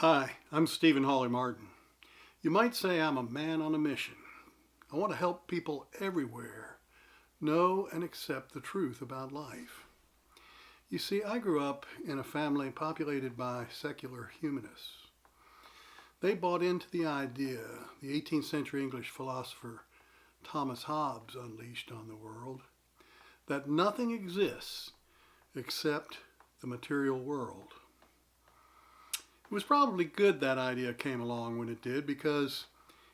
Hi, I'm Stephen Hawley Martin. You might say I'm a man on a mission. I want to help people everywhere know and accept the truth about life. You see, I grew up in a family populated by secular humanists. They bought into the idea the 18th century English philosopher Thomas Hobbes unleashed on the world that nothing exists except the material world. It was probably good that idea came along when it did because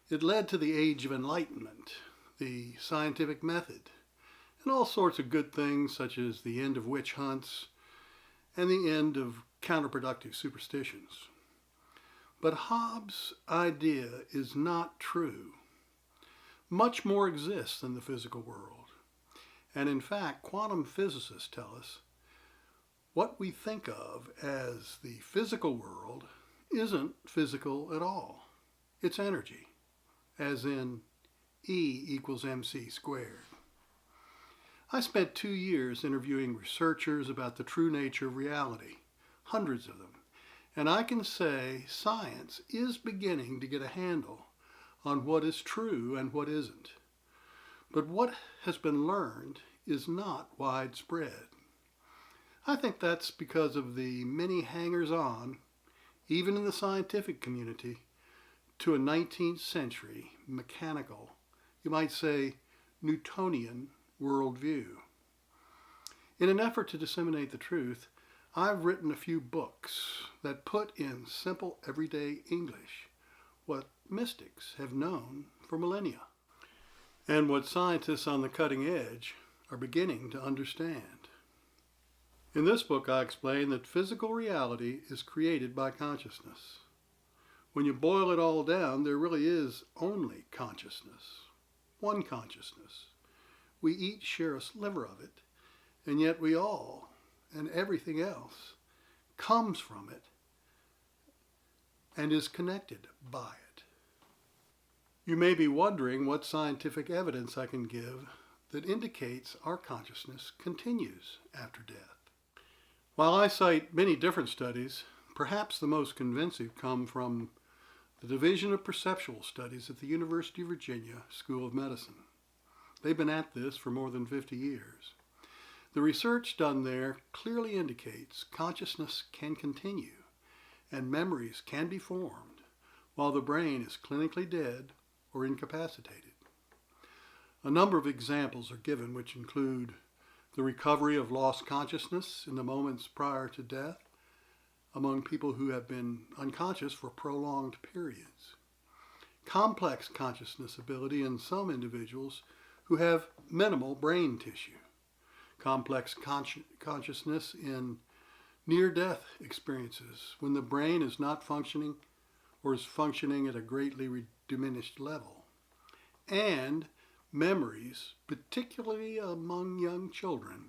it led to the Age of Enlightenment, the scientific method, and all sorts of good things such as the end of witch hunts and the end of counterproductive superstitions. But Hobbes' idea is not true. Much more exists than the physical world. And in fact, quantum physicists tell us what we think of as the physical world isn't physical at all. It's energy, as in E equals mc squared. I spent 2 years interviewing researchers about the true nature of reality, hundreds of them, and I can say science is beginning to get a handle on what is true and what isn't. But what has been learned is not widespread. I think that's because of the many hangers-on, even in the scientific community, to a 19th century mechanical, you might say Newtonian worldview. In an effort to disseminate the truth, I've written a few books that put in simple everyday English what mystics have known for millennia, and what scientists on the cutting edge are beginning to understand. In this book, I explain that physical reality is created by consciousness. When you boil it all down, there really is only consciousness, one consciousness. We each share a sliver of it, and yet we all, and everything else, comes from it and is connected by it. You may be wondering what scientific evidence I can give that indicates our consciousness continues after death. While I cite many different studies, perhaps the most convincing come from the Division of Perceptual Studies at the University of Virginia School of Medicine. They've been at this for more than 50 years. The research done there clearly indicates consciousness can continue and memories can be formed while the brain is clinically dead or incapacitated. A number of examples are given which include the recovery of lost consciousness in the moments prior to death among people who have been unconscious for prolonged periods. Complex consciousness ability in some individuals who have minimal brain tissue. Complex consciousness in near-death experiences when the brain is not functioning or is functioning at a greatly diminished level. And memories, particularly among young children,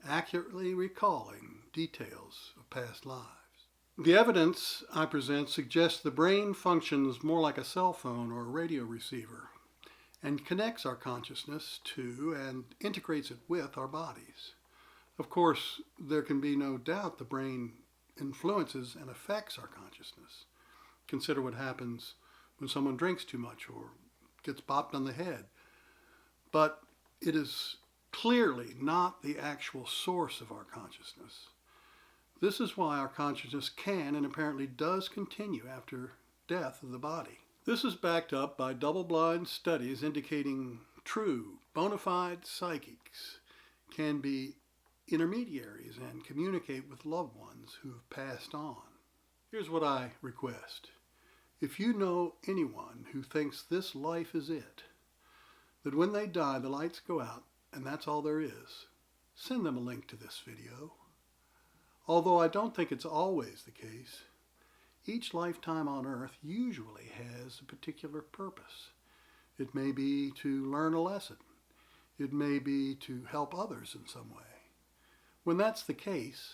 accurately recalling details of past lives. The evidence I present suggests the brain functions more like a cell phone or a radio receiver and connects our consciousness to and integrates it with our bodies. Of course, there can be no doubt the brain influences and affects our consciousness. Consider what happens when someone drinks too much or gets bopped on the head. But it is clearly not the actual source of our consciousness. This is why our consciousness can and apparently does continue after death of the body. This is backed up by double-blind studies indicating true, bona fide psychics can be intermediaries and communicate with loved ones who have passed on. Here's what I request. If you know anyone who thinks this life is it, that when they die the lights go out and that's all there is, send them a link to this video. Although I don't think it's always the case, each lifetime on earth usually has a particular purpose. It may be to learn a lesson. It may be to help others in some way. When that's the case,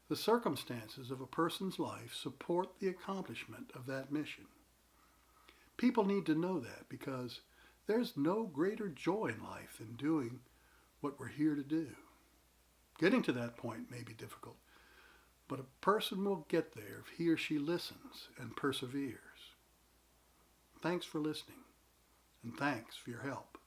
the circumstances of a person's life support the accomplishment of that mission. People need to know that because there's no greater joy in life than doing what we're here to do. Getting to that point may be difficult, But a person will get there if he or she listens and perseveres. Thanks for listening, and thanks for your help.